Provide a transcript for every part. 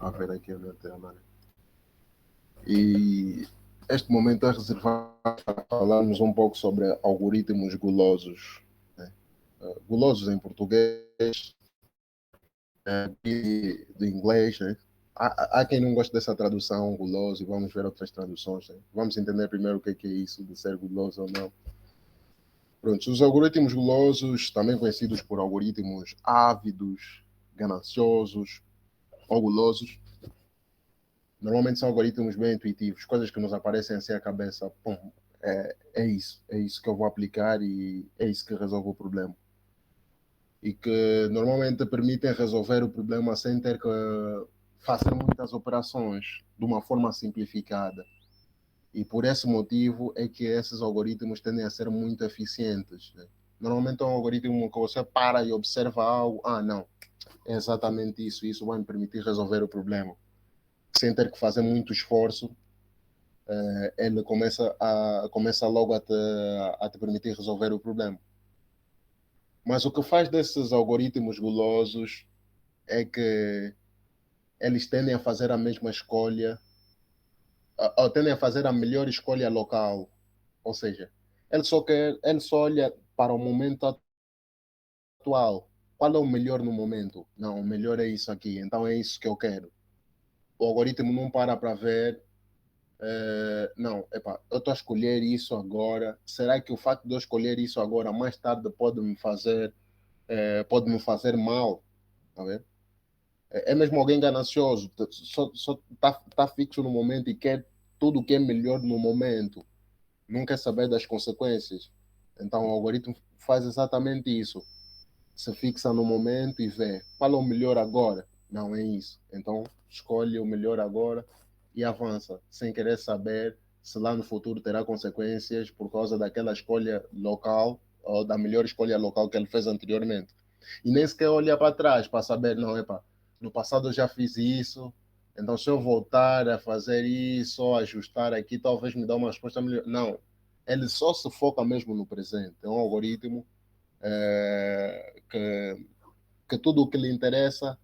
a ver aqui na tela. Né? E este momento é reservado para falarmos um pouco sobre algoritmos gulosos. Né? Gulosos em português e do inglês. Né? Há quem não goste dessa tradução, guloso, e vamos ver outras traduções. Né? Vamos entender primeiro o que é isso de ser guloso ou não. Pronto, os algoritmos gulosos, também conhecidos por algoritmos ávidos, gananciosos ou gulosos, normalmente são algoritmos bem intuitivos, coisas que nos aparecem assim à cabeça. Pum, é isso que eu vou aplicar e é isso que resolve o problema. E que normalmente permitem resolver o problema sem ter que fazer muitas operações de uma forma simplificada. E por esse motivo é que esses algoritmos tendem a ser muito eficientes. Né? Normalmente é um algoritmo que você para e observa algo, não, é exatamente isso, isso vai me permitir resolver o problema. Sem ter que fazer muito esforço, ele começa logo a te permitir resolver o problema. Mas o que faz desses algoritmos gulosos é que eles tendem a fazer a mesma escolha, ou tendem a fazer a melhor escolha local. Ou seja, ele só olha para o momento atual. Qual é o melhor no momento? Não, o melhor é isso aqui, então é isso que eu quero. O algoritmo não para ver, não, epa, eu estou a escolher isso agora. Será que o facto de eu escolher isso agora mais tarde pode me fazer mal? Tá vendo? É mesmo alguém ganancioso, só tá fixo no momento e quer tudo o que é melhor no momento, não quer saber das consequências. Então o algoritmo faz exatamente isso. Se fixa no momento e vê qual é o melhor agora. Não é isso. Então escolhe o melhor agora e avança, sem querer saber se lá no futuro terá consequências por causa daquela escolha local ou da melhor escolha local que ele fez anteriormente. E nem sequer olha para trás para saber, não, epa, no passado eu já fiz isso, então se eu voltar a fazer isso, ou ajustar aqui, talvez me dê uma resposta melhor. Não, ele só se foca mesmo no presente. É um algoritmo que tudo o que lhe interessa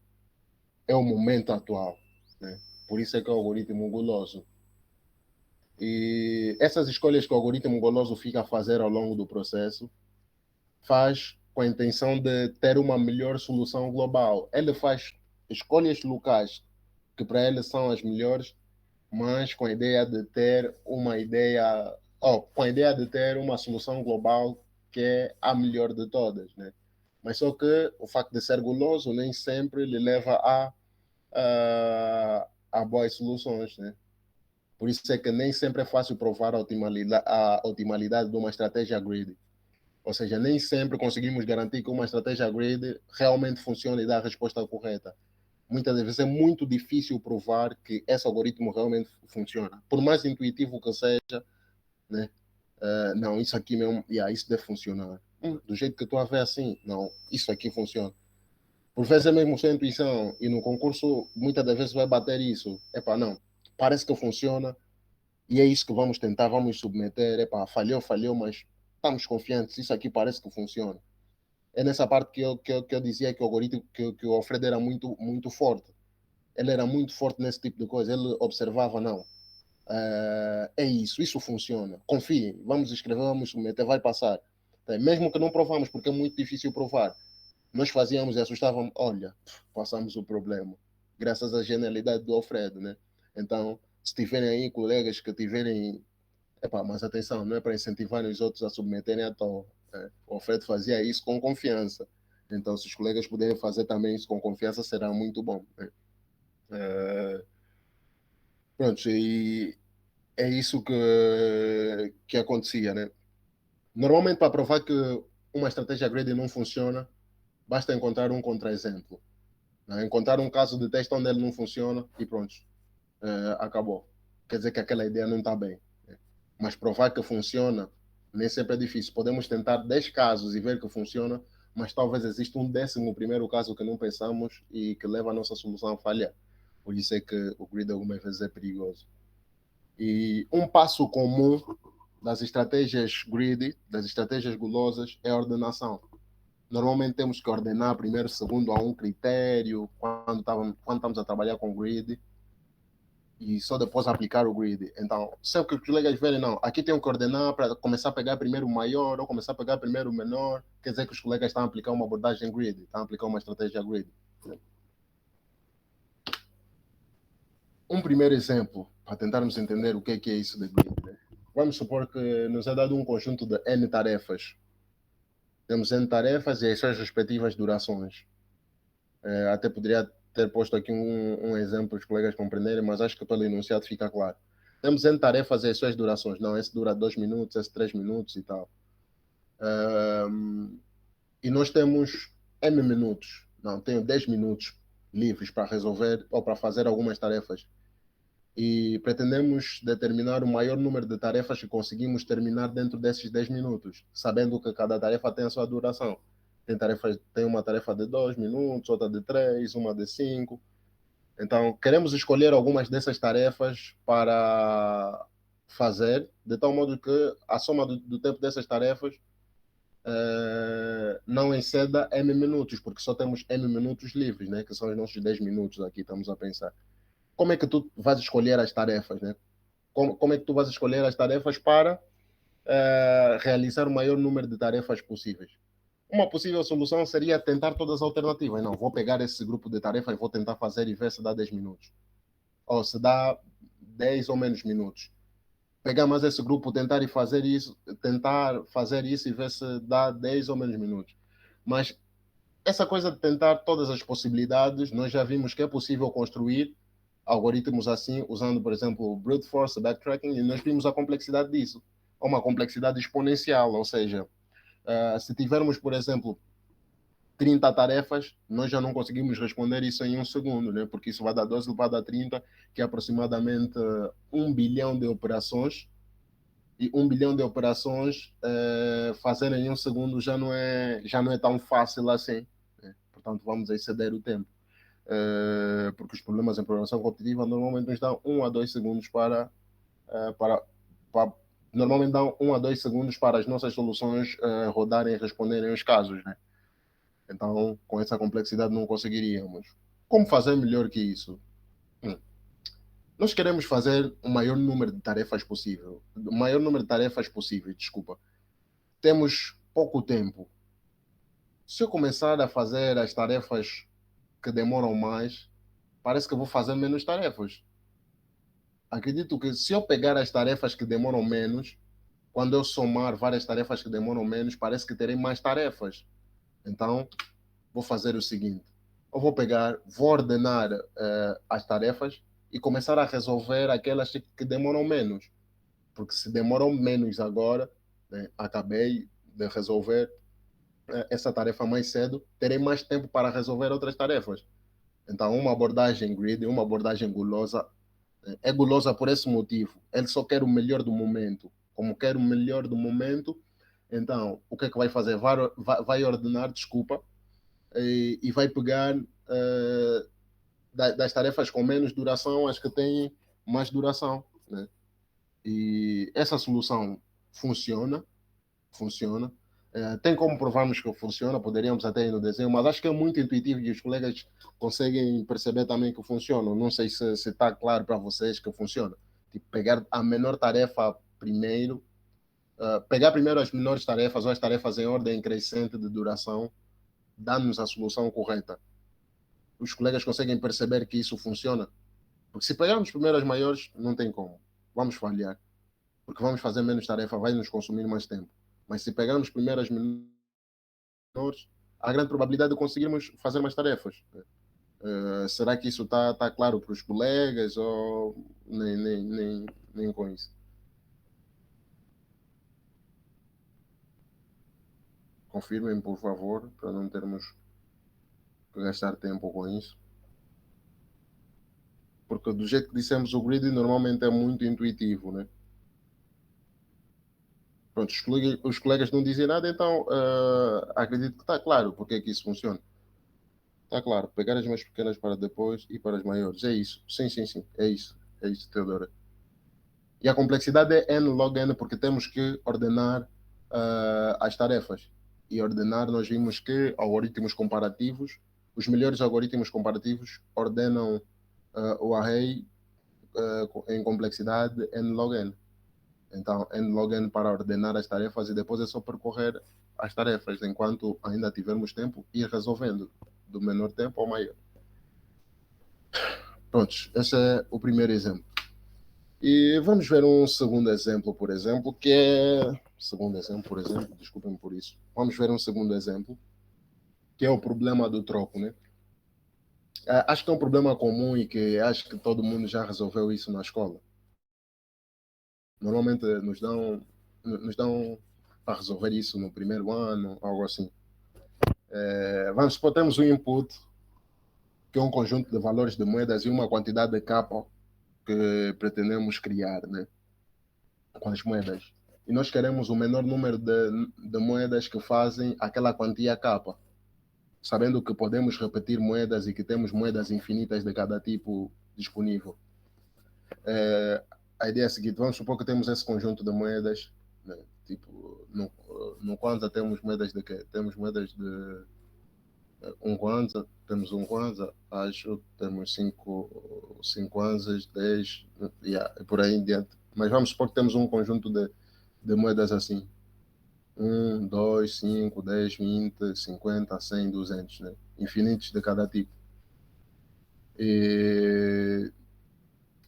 é o momento atual. Né? Por isso é que é o algoritmo guloso. E essas escolhas que o algoritmo goloso fica a fazer ao longo do processo faz com a intenção de ter uma melhor solução global. Ele faz escolhas locais que para ele são as melhores, mas com a ideia de ter com a ideia de ter uma solução global que é a melhor de todas, né? Mas só que o facto de ser guloso nem sempre lhe leva a boas soluções, né? Por isso é que nem sempre é fácil provar a otimalidade de uma estratégia greedy. Ou seja, nem sempre conseguimos garantir que uma estratégia greedy realmente funciona e dá a resposta correta. Muitas vezes é muito difícil provar que esse algoritmo realmente funciona. Por mais intuitivo que seja, né? Não, isso aqui mesmo, isso deve funcionar. Do jeito que tu a ver assim, não, isso aqui funciona. Por vezes é mesmo sem intuição e no concurso muitas das vezes vai bater isso. Epá, não, parece que funciona, e é isso que vamos tentar, vamos submeter. Epá, falhou, mas estamos confiantes, isso aqui parece que funciona. É nessa parte que eu dizia que o algoritmo, que o Alfredo era muito, muito forte. Ele era muito forte nesse tipo de coisa. Ele observava, não, é isso funciona. Confiem, vamos escrever, vamos submeter, vai passar. Mesmo que não provamos, porque é muito difícil provar. Nós fazíamos e assustávamos, olha, passamos o problema. Graças à genialidade do Alfredo, né? Então, se tiverem aí colegas que tiverem. Epá, mas atenção, não é para incentivar os outros a submeterem à toa. Né? O Alfredo fazia isso com confiança. Então, se os colegas puderem fazer também isso com confiança, será muito bom. Né? Pronto, e é isso que acontecia, né? Normalmente, para provar que uma estratégia greedy não funciona, basta encontrar um contra-exemplo. Né? Encontrar um caso de teste onde ele não funciona e pronto, acabou. Quer dizer que aquela ideia não está bem. Né? Mas provar que funciona nem sempre é difícil. Podemos tentar 10 casos e ver que funciona, mas talvez exista um 11º caso que não pensamos e que leva a nossa solução a falhar. Por isso é que o grid algumas vezes é perigoso. E um passo comum das estratégias greedy, das estratégias gulosas, é a ordenação. Normalmente temos que ordenar primeiro, segundo a um critério, quando estamos a trabalhar com grid, e só depois aplicar o grid. Então, sempre que os colegas verem, não, aqui tem que ordenar para começar a pegar primeiro o maior ou começar a pegar primeiro o menor, quer dizer que os colegas estão a aplicar uma abordagem grid, estão a aplicar uma estratégia grid. Um primeiro exemplo, para tentarmos entender o que é isso de grid. Né? Vamos supor que nos é dado um conjunto de N tarefas. Temos N tarefas e as suas respectivas durações. Até poderia ter posto aqui um exemplo para os colegas compreenderem, mas acho que pelo enunciado fica claro. Temos N tarefas e as suas durações. Não, esse dura 2 minutos, esse 3 minutos e tal. E nós temos M minutos. Não, tenho 10 minutos livres para resolver ou para fazer algumas tarefas. E pretendemos determinar o maior número de tarefas que conseguimos terminar dentro desses 10 minutos, sabendo que cada tarefa tem a sua duração. Tem uma tarefa de 2 minutos, outra de 3, uma de 5. Então, queremos escolher algumas dessas tarefas para fazer, de tal modo que a soma do tempo dessas tarefas não exceda M minutos, porque só temos M minutos livres, né? Que são os nossos 10 minutos aqui, estamos a pensar. Como é que tu vais escolher as tarefas, né? Como é que tu vais escolher as tarefas para realizar o maior número de tarefas possíveis? Uma possível solução seria tentar todas as alternativas. Não, vou pegar esse grupo de tarefas e vou tentar fazer e ver se dá 10 minutos. Ou se dá 10 ou menos minutos. Pegar mais esse grupo, tentar fazer isso e ver se dá 10 ou menos minutos. Mas essa coisa de tentar todas as possibilidades, nós já vimos que é possível construir algoritmos assim, usando, por exemplo, o brute force, backtracking, e nós vimos a complexidade disso. Uma complexidade exponencial, ou seja, se tivermos, por exemplo, 30 tarefas, nós já não conseguimos responder isso em um segundo, né? Porque isso vai dar 12 elevado a 30, que é aproximadamente 1 bilhão de operações, e 1 bilhão de operações fazer em um segundo já não é tão fácil assim, né? Portanto, vamos exceder o tempo. Porque os problemas em programação competitiva normalmente nos dão 1 a 2 segundos para normalmente dão 1 a 2 segundos para as nossas soluções rodarem e responderem os casos, né? Então, com essa complexidade não conseguiríamos. Como fazer melhor que isso? Nós queremos fazer o maior número de tarefas possível. O maior número de tarefas possível, desculpa. Temos pouco tempo. Se eu começar a fazer as tarefas que demoram mais, parece que vou fazer menos tarefas. Acredito que se eu pegar as tarefas que demoram menos, quando eu somar várias tarefas que demoram menos, parece que terei mais tarefas. Então, vou fazer o seguinte: vou ordenar as tarefas e começar a resolver aquelas que demoram menos. Porque se demoram menos agora, né, acabei de resolver essa tarefa mais cedo, terei mais tempo para resolver outras tarefas. Então, uma abordagem greedy, uma abordagem gulosa, é gulosa por esse motivo. Ele só quer o melhor do momento. Como quer o melhor do momento, então, o que é que vai fazer? Vai ordenar, desculpa, e vai pegar das tarefas com menos duração as que têm mais duração, né? E essa solução funciona, funciona. Tem como provarmos que funciona, poderíamos até ir no desenho, mas acho que é muito intuitivo e os colegas conseguem perceber também que funciona. Não sei se está claro para vocês que funciona. Tipo, pegar a menor tarefa primeiro, pegar primeiro as menores tarefas ou as tarefas em ordem crescente de duração, dá-nos a solução correta. Os colegas conseguem perceber que isso funciona. Porque se pegarmos primeiro as maiores, não tem como. Vamos falhar. Porque vamos fazer menos tarefa, vai nos consumir mais tempo. Mas se pegarmos primeiro as menores, há grande probabilidade de conseguirmos fazer mais tarefas. Será que isso está claro para os colegas ou nem com isso? Confirmem, por favor, para não termos que gastar tempo com isso. Porque do jeito que dissemos, o grid normalmente é muito intuitivo, né? Pronto, os colegas não dizem nada, então acredito que está claro porque é que isso funciona. Está claro, pegar as mais pequenas para depois e para as maiores. É isso. Sim, sim, sim. É isso. É isso, Teodora. E a complexidade é n log n porque temos que ordenar as tarefas. e ordenar, nós vimos que algoritmos comparativos, os melhores algoritmos comparativos ordenam o array em complexidade n log n. Então, n log n para ordenar as tarefas e depois é só percorrer as tarefas, enquanto ainda tivermos tempo, ir resolvendo do menor tempo ao maior. Prontos, esse é o primeiro exemplo. E vamos ver um segundo exemplo, por exemplo, que é... Segundo exemplo, por exemplo, desculpem por isso. Vamos ver um segundo exemplo, que é o problema do troco, né? Acho que é um problema comum e que acho que todo mundo já resolveu isso na escola. Normalmente nos dão para resolver isso no primeiro ano, algo assim. Vamos supor, temos um input, que é um conjunto de valores de moedas e uma quantidade de capa que pretendemos criar, né? Com as moedas. E nós queremos o menor número de moedas que fazem aquela quantia capa, sabendo que podemos repetir moedas e que temos moedas infinitas de cada tipo disponível. A ideia é a seguinte: vamos supor que temos esse conjunto de moedas, né? Tipo, no Kwanza temos moedas de quê? Temos moedas de um Kwanza, temos um Kwanza, acho, temos cinco Kwanzas, 10, yeah, e por aí em diante. Mas vamos supor que temos um conjunto de moedas assim: 1, 2, 5, 10, 20, 50, 100, 200, né? Infinitos de cada tipo. E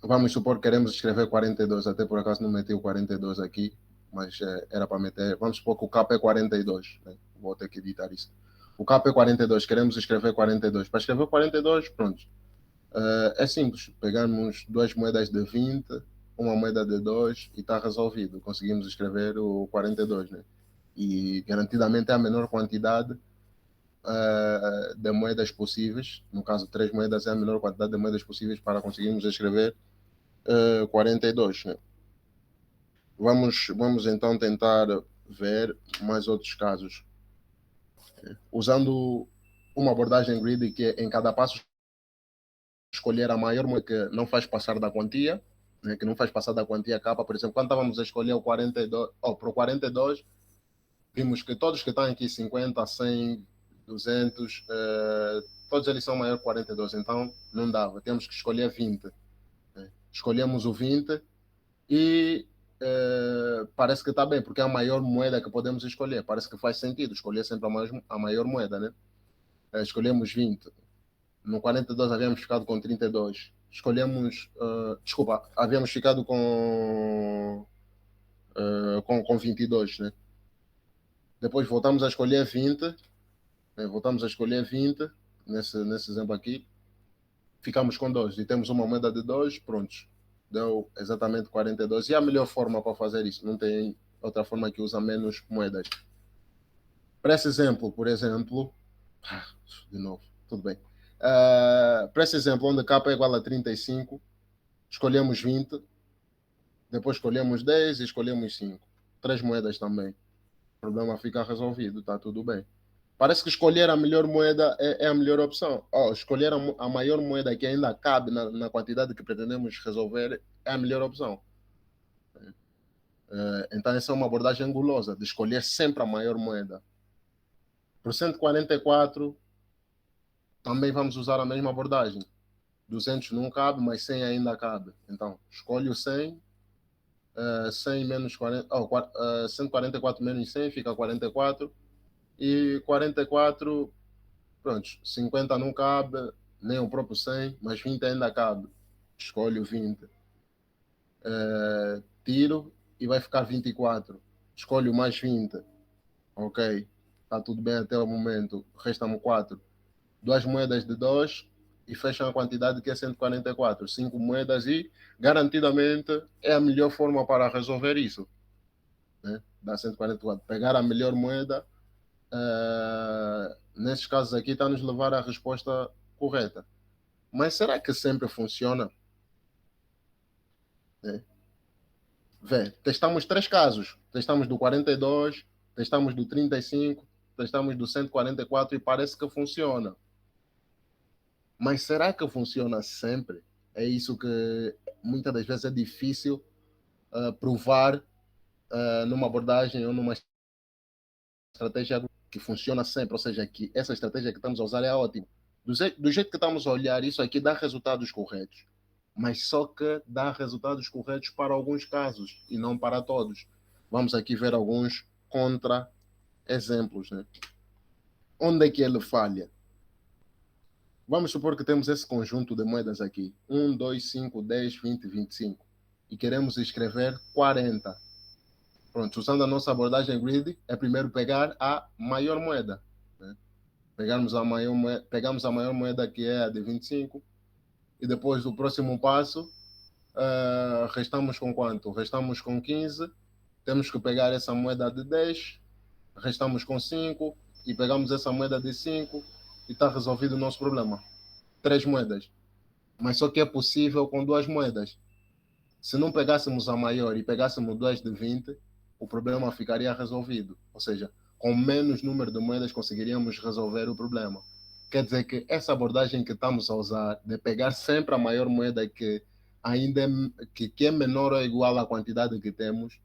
vamos supor que queremos escrever 42, até por acaso não meti o 42 aqui, mas era para meter. Vamos supor que o capa é 42, né? Vou ter que editar isso. O capa é 42, queremos escrever 42. Para escrever 42, pronto. É simples, pegamos duas moedas de 20, uma moeda de 2 e está resolvido. Conseguimos escrever o 42, né? E garantidamente é a menor quantidade de moedas possíveis. No caso, 3 moedas é a menor quantidade de moedas possíveis para conseguirmos escrever 42, né? Vamos então tentar ver mais outros casos. Usando uma abordagem grid que em cada passo escolher a maior moeda que não faz passar da quantia, né, que não faz passar da quantia capa. Por exemplo, quando estávamos a escolher o 42, para o 42, vimos que todos que estão aqui, 50, 100, 200, todos eles são maior que 42, então não dava, temos que escolher 20. Né? Escolhemos o 20 e parece que está bem, porque é a maior moeda que podemos escolher. Parece que faz sentido escolher sempre a maior moeda, né? Escolhemos 20. No 42 havíamos ficado com 32. Escolhemos, desculpa, havíamos ficado com 22, né? Depois voltamos a escolher 20, né? Voltamos a escolher 20, nesse exemplo aqui, ficamos com 2 e temos uma moeda de 2, prontos. Deu exatamente 42. E a melhor forma para fazer isso? Não tem outra forma que usa menos moedas. Para esse exemplo, por exemplo, de novo, tudo bem. Para esse exemplo, onde k é igual a 35, escolhemos 20, depois escolhemos 10 e escolhemos 5. 3 moedas também. O problema fica resolvido, está tudo bem. Parece que escolher a melhor moeda é a melhor opção. Escolher a maior moeda que ainda cabe na quantidade que pretendemos resolver é a melhor opção. Então, essa é uma abordagem gulosa, de escolher sempre a maior moeda. Para o 144, também vamos usar a mesma abordagem. 200 não cabe, mas 100 ainda cabe. Então, escolhe o 100, 100 menos 40, 144 menos 100 fica 44, e 44, pronto, 50 não cabe, nem o próprio 100, mas 20 ainda cabe. Escolhe o 20. Tiro e vai ficar 24. Escolhe o mais 20. Ok, está tudo bem até o momento. Restam 4. Duas moedas de 2 e fecham a quantidade que é 144. 5 moedas e garantidamente é a melhor forma para resolver isso. Né? Dá 144. Pegar a melhor moeda, nesses casos aqui, está a nos levar à resposta correta. Mas será que sempre funciona? Né? Vê, testamos 3 casos. Testamos do 42, testamos do 35, testamos do 144 e parece que funciona. Mas será que funciona sempre? É isso que muitas das vezes é difícil provar numa abordagem ou numa estratégia. que funciona sempre, ou seja, que essa estratégia que estamos a usar é ótima. Do jeito que estamos a olhar, isso aqui dá resultados corretos, mas só que dá resultados corretos para alguns casos e não para todos. Vamos aqui ver alguns contra-exemplos, né? Onde é que ele falha? Vamos supor que temos esse conjunto de moedas aqui: 1, 2, 5, 10, 20, 25, e queremos escrever 40. Pronto, usando a nossa abordagem grid, é primeiro pegar a maior moeda, né? Pegamos a maior moeda, que é a de 25, e depois do próximo passo, restamos com quanto? Restamos com 15, temos que pegar essa moeda de 10, restamos com 5, e pegamos essa moeda de 5, e está resolvido o nosso problema. 3 moedas. Mas só que é possível com 2 moedas. Se não pegássemos a maior e pegássemos 2 de 20, o problema ficaria resolvido. Ou seja, com menos número de moedas conseguiríamos resolver o problema. Quer dizer que essa abordagem que estamos a usar, de pegar sempre a maior moeda que ainda que é menor ou igual à quantidade que temos,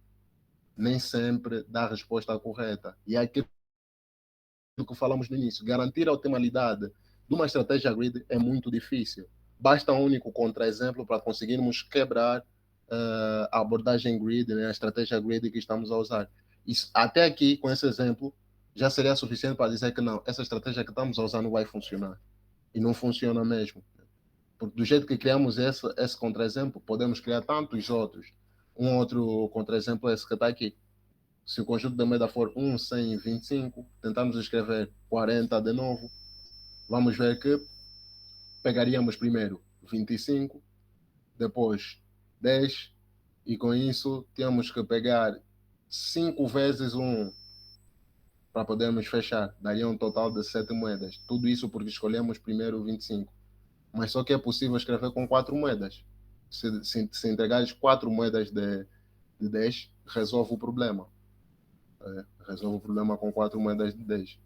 nem sempre dá a resposta correta. E é aquilo que falamos no início: garantir a optimalidade de uma estratégia grid é muito difícil. Basta um único contra-exemplo para conseguirmos quebrar a abordagem grid, né, a estratégia grid que estamos a usar. Isso, até aqui, com esse exemplo, já seria suficiente para dizer que não, essa estratégia que estamos a usar não vai funcionar. E não funciona mesmo. Porque do jeito que criamos esse contra-exemplo, podemos criar tantos outros. Um outro contra-exemplo é esse que está aqui. Se o conjunto da moeda for 1, 100 e 25, tentamos escrever 40 de novo, vamos ver que pegaríamos primeiro 25, depois 10, e com isso temos que pegar 5 vezes 1 para podermos fechar. Daria um total de 7 moedas. Tudo isso porque escolhemos primeiro 25. Mas só que é possível escrever com 4 moedas. Se entregares 4 moedas de 10, resolve o problema. Resolve o problema com 4 moedas de 10.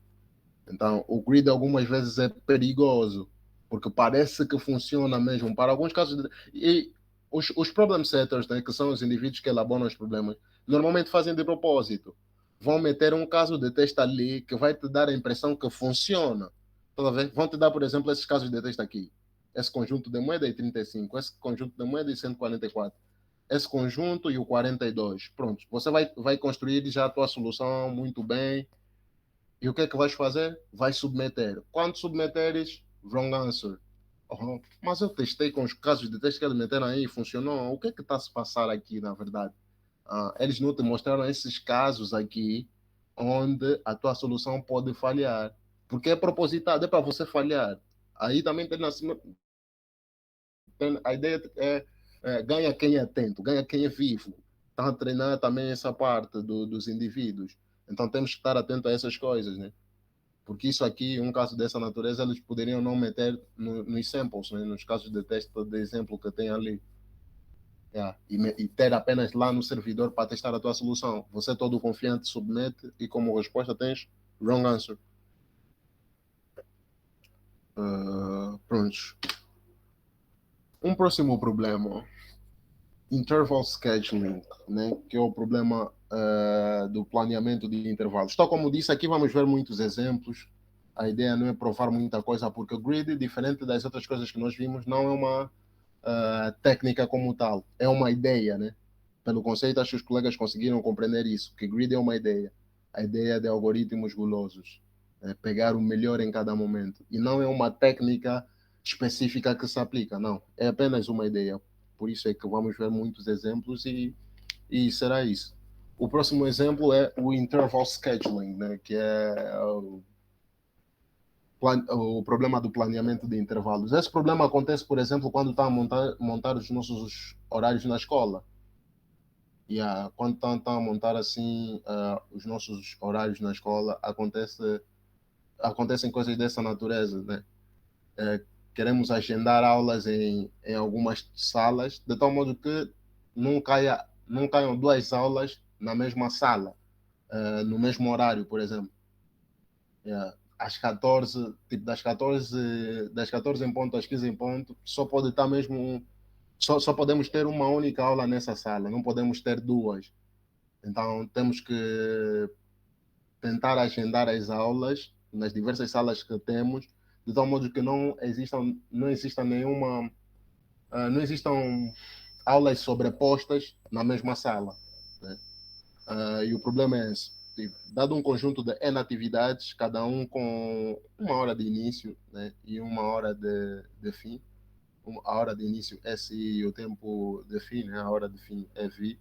Então, o grid algumas vezes é perigoso, porque parece que funciona mesmo. Para alguns casos, e os problem setters, né, que são os indivíduos que elaboram os problemas, normalmente fazem de propósito. Vão meter um caso de teste ali que vai te dar a impressão que funciona. Toda vez, vão te dar, por exemplo, esses casos de teste aqui. Esse conjunto de moeda e 35, esse conjunto de moeda e 144, esse conjunto e o 42. Pronto, você vai construir já a tua solução muito bem. E o que é que vais fazer? Vais submeter. Quando submeteres, wrong answer. Uhum. Mas eu testei com os casos de teste que eles meteram aí e funcionou. O que é que está a se passar aqui, na verdade? Eles não te mostraram esses casos aqui onde a tua solução pode falhar. Porque é propositado, é para você falhar. Aí também tem, a ideia ganha quem é atento, ganha quem é vivo. Está a treinar também essa parte dos indivíduos. Então temos que estar atento a essas coisas, né? Porque isso aqui, um caso dessa natureza, eles poderiam não meter nos samples, né? Nos casos de teste de exemplo que tem ali. Yeah. E ter apenas lá no servidor para testar a tua solução. Você todo confiante submete e como resposta tens wrong answer. Prontos. Um próximo problema, interval scheduling, né? Que é o problema do planeamento de intervalos. Tal como disse, aqui vamos ver muitos exemplos. A ideia não é provar muita coisa, porque o grid, diferente das outras coisas que nós vimos, não é uma técnica como tal, é uma ideia, né? Pelo conceito, acho que os colegas conseguiram compreender isso, que grid é uma ideia, a ideia de algoritmos gulosos, pegar o melhor em cada momento, e não é uma técnica específica que se aplica, não, é apenas uma ideia. Por isso é que vamos ver muitos exemplos e será isso. O próximo exemplo é o interval scheduling, né? Que é o problema do planeamento de intervalos. Esse problema acontece, por exemplo, quando está a montar os nossos horários na escola. Quando está a montar assim os nossos horários na escola, acontecem coisas dessa natureza, né? Queremos agendar aulas em algumas salas, de tal modo que não caiam 2 aulas na mesma sala, no mesmo horário, por exemplo. Às 14, tipo das 14 em ponto às 15 em ponto, só pode estar mesmo, só podemos ter uma única aula nessa sala, não podemos ter duas. Então tentar agendar as aulas nas diversas salas que temos, de tal modo que não exista nenhuma, não existam aulas sobrepostas na mesma sala, né? E o problema é esse. Tipo, dado um conjunto de N atividades, cada um com uma hora de início, né, e uma hora de fim. A hora de início é S e o tempo de fim, né, a hora de fim é V.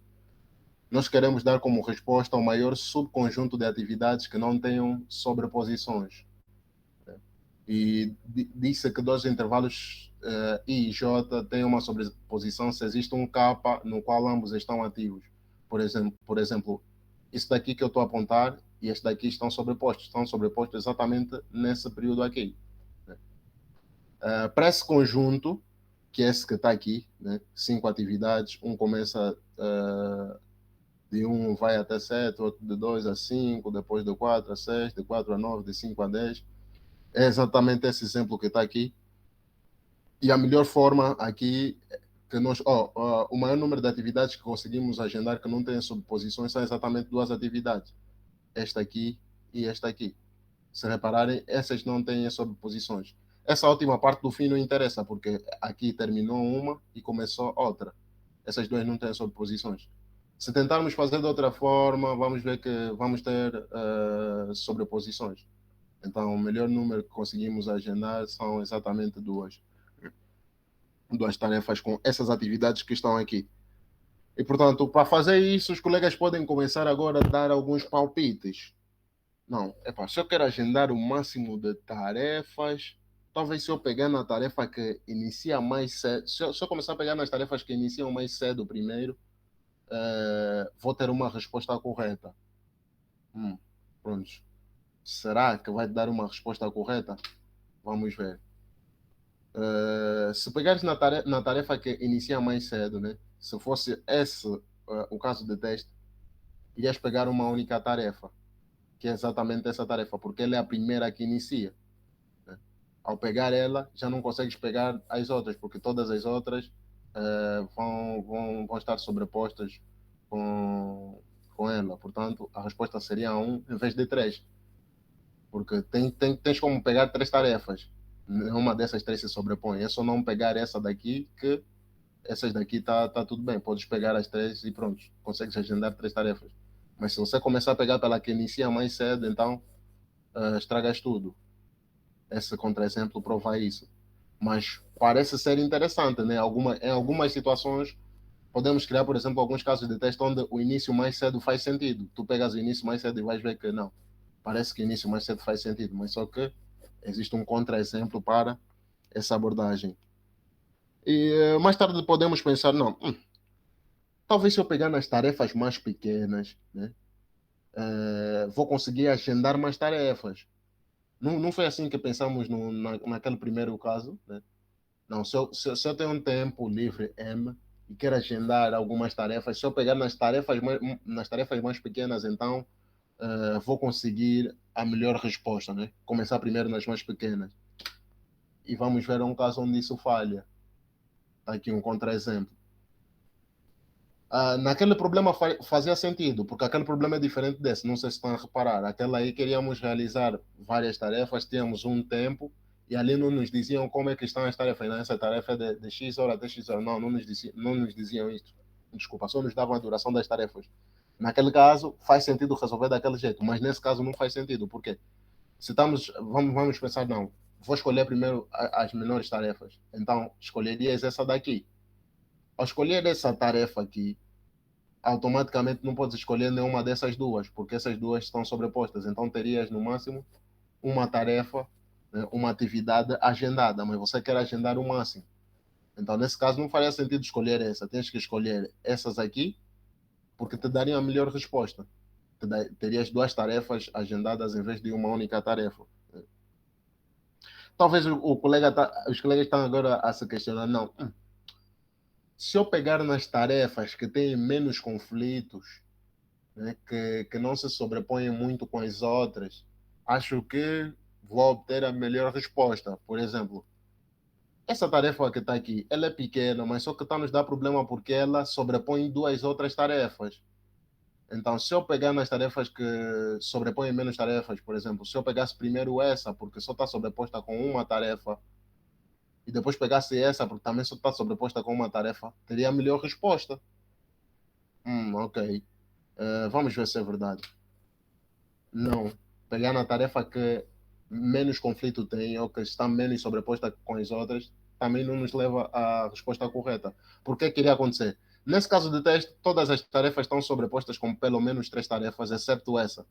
Nós queremos dar como resposta ao maior subconjunto de atividades que não tenham sobreposições. Né? E disse que dois intervalos I e J têm uma sobreposição se existe um K no qual ambos estão ativos. Por exemplo, isso daqui que eu estou a apontar e este daqui estão sobrepostos exatamente nesse período aqui. Né? Para esse conjunto, que é esse que está aqui, né? 5 atividades, um começa de 1 vai até 7, outro de 2 a 5, depois de 4 a 6, de 4 a 9, de 5 a 10. É exatamente esse exemplo que está aqui. E a melhor forma aqui que nós, o maior número de atividades que conseguimos agendar que não tem subposições são exatamente duas atividades, esta aqui e esta aqui. Se repararem, essas não têm sobreposições. Essa última parte do fim não interessa, porque aqui terminou uma e começou outra. Essas duas não têm sobreposições. Se tentarmos fazer de outra forma, vamos ver que vamos ter sobreposições. Então, o melhor número que conseguimos agendar são exatamente duas tarefas com essas atividades que estão aqui. E, portanto, para fazer isso, os colegas podem começar agora a dar alguns palpites. Não, se eu quero agendar o máximo de tarefas, talvez se eu pegar na tarefa que inicia mais cedo, se eu começar a pegar nas tarefas que iniciam mais cedo primeiro, vou ter uma resposta correta. Pronto. Será que vai dar uma resposta correta? Vamos ver. Se pegares na tarefa que inicia mais cedo, né? Se fosse esse o caso de teste, irias pegar uma única tarefa, que é exatamente essa tarefa, porque ela é a primeira que inicia. Né? Ao pegar ela, já não consegues pegar as outras, porque todas as outras vão estar sobrepostas com ela. Portanto, a resposta seria 1 em vez de 3. Porque tens como pegar 3 tarefas. Uma dessas 3 se sobrepõe. É só não pegar essa daqui, que essas daqui tá tudo bem. Podes pegar as 3 e pronto. Consegues agendar 3 tarefas. Mas se você começar a pegar pela que inicia mais cedo, então estragas tudo. Esse contra-exemplo prova isso. Mas parece ser interessante, né? Em algumas situações, podemos criar, por exemplo, alguns casos de teste onde o início mais cedo faz sentido. Tu pegas o início mais cedo e vais ver que não. Parece que o início mais cedo faz sentido, mas só que existe um contra-exemplo para essa abordagem. E mais tarde podemos pensar, não, talvez se eu pegar nas tarefas mais pequenas, né, vou conseguir agendar mais tarefas. Não foi assim que pensamos naquele primeiro caso, né? Não, se eu tenho um tempo livre M e quero agendar algumas tarefas, se eu pegar nas tarefas mais pequenas, então vou conseguir a melhor resposta, né? Começar primeiro nas mais pequenas. E vamos ver um caso onde isso falha. Tá aqui um contra-exemplo. Naquele problema fazia sentido, porque aquele problema é diferente desse, não sei se estão a reparar. Aquela aí queríamos realizar várias tarefas, tínhamos um tempo, e ali não nos diziam como é que estão as tarefas. Não, essa tarefa é de X hora até X hora. Não nos diziam isso. Desculpa, só nos davam a duração das tarefas. Naquele caso, faz sentido resolver daquele jeito, mas nesse caso não faz sentido. Por quê? Se estamos, vamos pensar, não, vou escolher primeiro as menores tarefas. Então, escolherias essa daqui. Ao escolher essa tarefa aqui, automaticamente não podes escolher nenhuma dessas duas, porque essas duas estão sobrepostas. Então, terias no máximo uma tarefa, né, uma atividade agendada, mas você quer agendar o máximo. Então, nesse caso, não faria sentido escolher essa. Tens que escolher essas aqui, porque te dariam a melhor resposta. Terias duas tarefas agendadas em vez de uma única tarefa. Talvez os colegas estão agora a se questionar, não, se eu pegar nas tarefas que têm menos conflitos, né, que não se sobrepõem muito com as outras, acho que vou obter a melhor resposta. Por exemplo, essa tarefa que está aqui, ela é pequena, mas só que está nos dá problema porque ela sobrepõe duas outras tarefas. Então, se eu pegar nas tarefas que sobrepõem menos tarefas, por exemplo, se eu pegasse primeiro essa, porque só está sobreposta com uma tarefa, e depois pegasse essa, porque também só está sobreposta com uma tarefa, teria a melhor resposta. Ok. Vamos ver se é verdade. Não. Pegar na tarefa que menos conflito tem, ou que está menos sobreposta com as outras, também não nos leva à resposta correta. Por que iria acontecer? Nesse caso de teste, todas as tarefas estão sobrepostas com pelo menos três tarefas, exceto essa.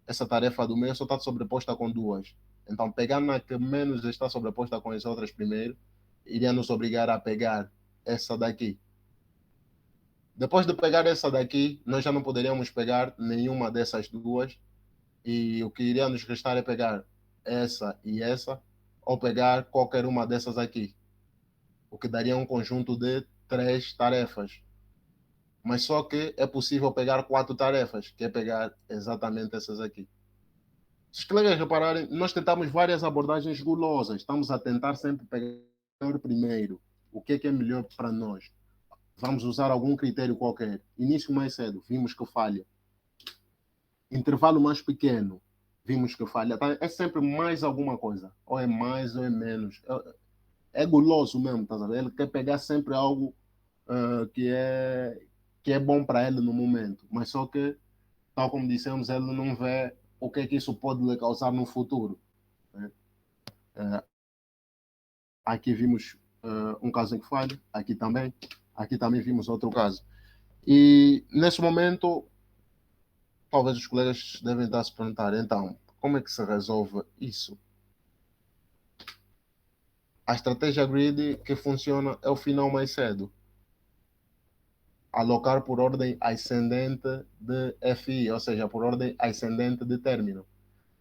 Essa tarefa do meio só está sobreposta com duas. Então, pegar na que menos está sobreposta com as outras primeiro, iria nos obrigar a pegar essa daqui. Depois de pegar essa daqui, nós já não poderíamos pegar nenhuma dessas duas, e o que iria nos restar é pegar essa e essa, ou pegar qualquer uma dessas aqui, o que daria um conjunto de três tarefas. Mas só que é possível pegar quatro tarefas, que é pegar exatamente essas aqui. Se os colegas repararem, nós tentamos várias abordagens gulosas, estamos a tentar sempre pegar primeiro o que é melhor para nós. Vamos usar algum critério qualquer. Início mais cedo, vimos que falha. Intervalo mais pequeno, vimos que falha. É sempre mais alguma coisa. Ou é mais ou é menos. É guloso mesmo, tá sabendo? Ele quer pegar sempre algo que é bom para ele no momento. Mas só que, tal como dissemos, ele não vê o que é que isso pode lhe causar no futuro. Né? Aqui vimos um caso em que falha, aqui também vimos outro caso. E nesse momento, talvez os colegas devem estar a se perguntar, então, como é que se resolve isso? A estratégia grid que funciona é o final mais cedo. Alocar por ordem ascendente de FI, ou seja, por ordem ascendente de término.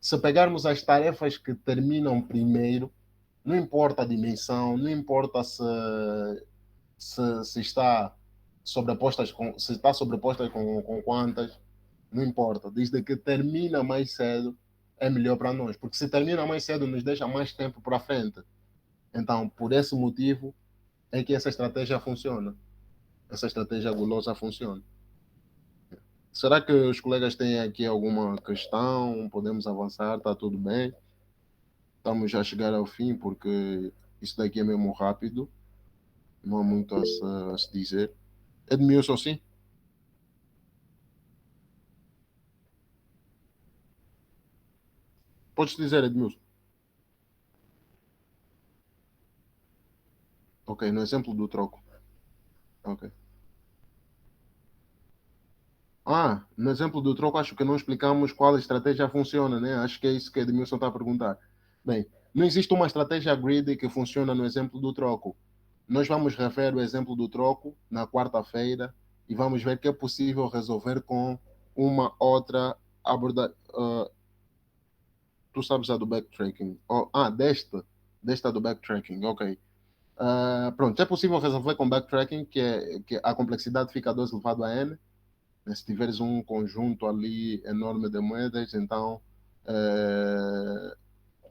Se pegarmos as tarefas que terminam primeiro, não importa a dimensão, não importa se está sobrepostas com quantas, não importa. Desde que termina mais cedo, é melhor para nós. Porque se termina mais cedo, nos deixa mais tempo para frente. Então, por esse motivo, é que essa estratégia funciona. Essa estratégia gulosa funciona. Será que os colegas têm aqui alguma questão? Podemos avançar? Está tudo bem? Estamos já a chegar ao fim, porque isso daqui é mesmo rápido. Não há muito a se dizer. Edmilson, sim? Podes dizer, Edmilson. Ok, no exemplo do troco. Ok. No exemplo do troco, acho que não explicamos qual estratégia funciona, né? Acho que é isso que Edmilson está a perguntar. Bem, não existe uma estratégia grid que funciona no exemplo do troco. Nós vamos rever o exemplo do troco na quarta-feira e vamos ver que é possível resolver com uma outra abordagem. Tu sabes a do backtracking. Desta do backtracking, ok. Pronto, é possível resolver com backtracking, que a complexidade fica 2 elevado a n. Se tiveres um conjunto ali enorme de moedas, então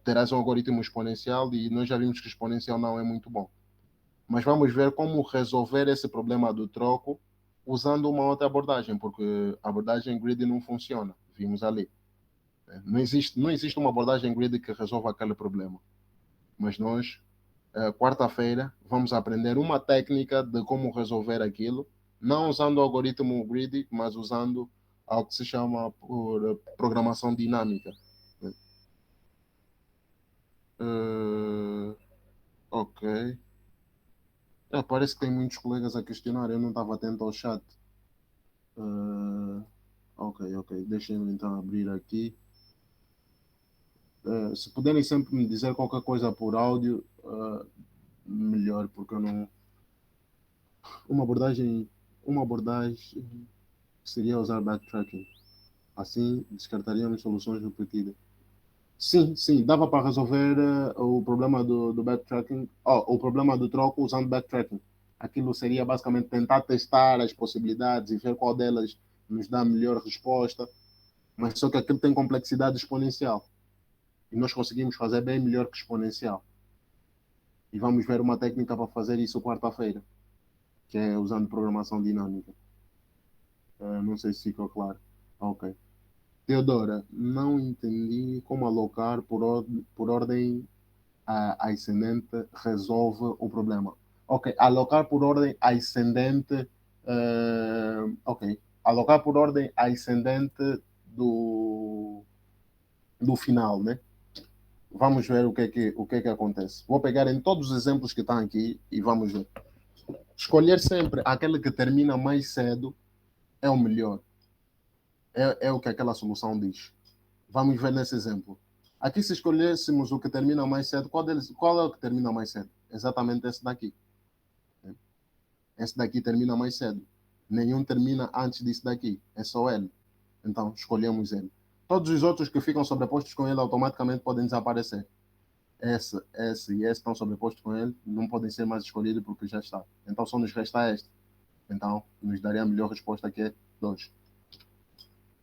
terás um algoritmo exponencial e nós já vimos que exponencial não é muito bom. Mas vamos ver como resolver esse problema do troco usando uma outra abordagem, porque a abordagem grid não funciona, vimos ali. Não existe uma abordagem grid que resolva aquele problema. Mas nós, quarta-feira, vamos aprender uma técnica de como resolver aquilo, não usando o algoritmo grid, mas usando algo que se chama por programação dinâmica. Ok. Parece que tem muitos colegas a questionar, eu não estava atento ao chat. Ok. Deixem-me então abrir aqui. Se puderem sempre me dizer qualquer coisa por áudio, melhor, porque eu não. Uma abordagem, uma abordagem seria usar backtracking. Assim, descartaríamos soluções repetidas. Sim, dava para resolver o problema do backtracking, o problema do troco usando backtracking. Aquilo seria basicamente tentar testar as possibilidades e ver qual delas nos dá a melhor resposta, mas só que aquilo tem complexidade exponencial. E nós conseguimos fazer bem melhor que exponencial. E vamos ver uma técnica para fazer isso quarta-feira, que é usando programação dinâmica. Não sei se ficou claro. Ok. Teodora, não entendi como alocar por ordem ascendente resolve o problema. Ok, alocar por ordem ascendente. Ok, alocar por ordem ascendente do final, né? Vamos ver o que é que acontece. Vou pegar em todos os exemplos que estão aqui e vamos ver. Escolher sempre aquele que termina mais cedo é o melhor. É o que aquela solução diz. Vamos ver nesse exemplo. Aqui, se escolhêssemos o que termina mais cedo, qual é o que termina mais cedo? Exatamente esse daqui. Esse daqui termina mais cedo. Nenhum termina antes disso daqui. É só ele. Então, escolhemos ele. Todos os outros que ficam sobrepostos com ele automaticamente podem desaparecer. Esse e esse estão sobrepostos com ele, não podem ser mais escolhidos porque já está. Então, só nos resta este. Então, nos daria a melhor resposta que é 2.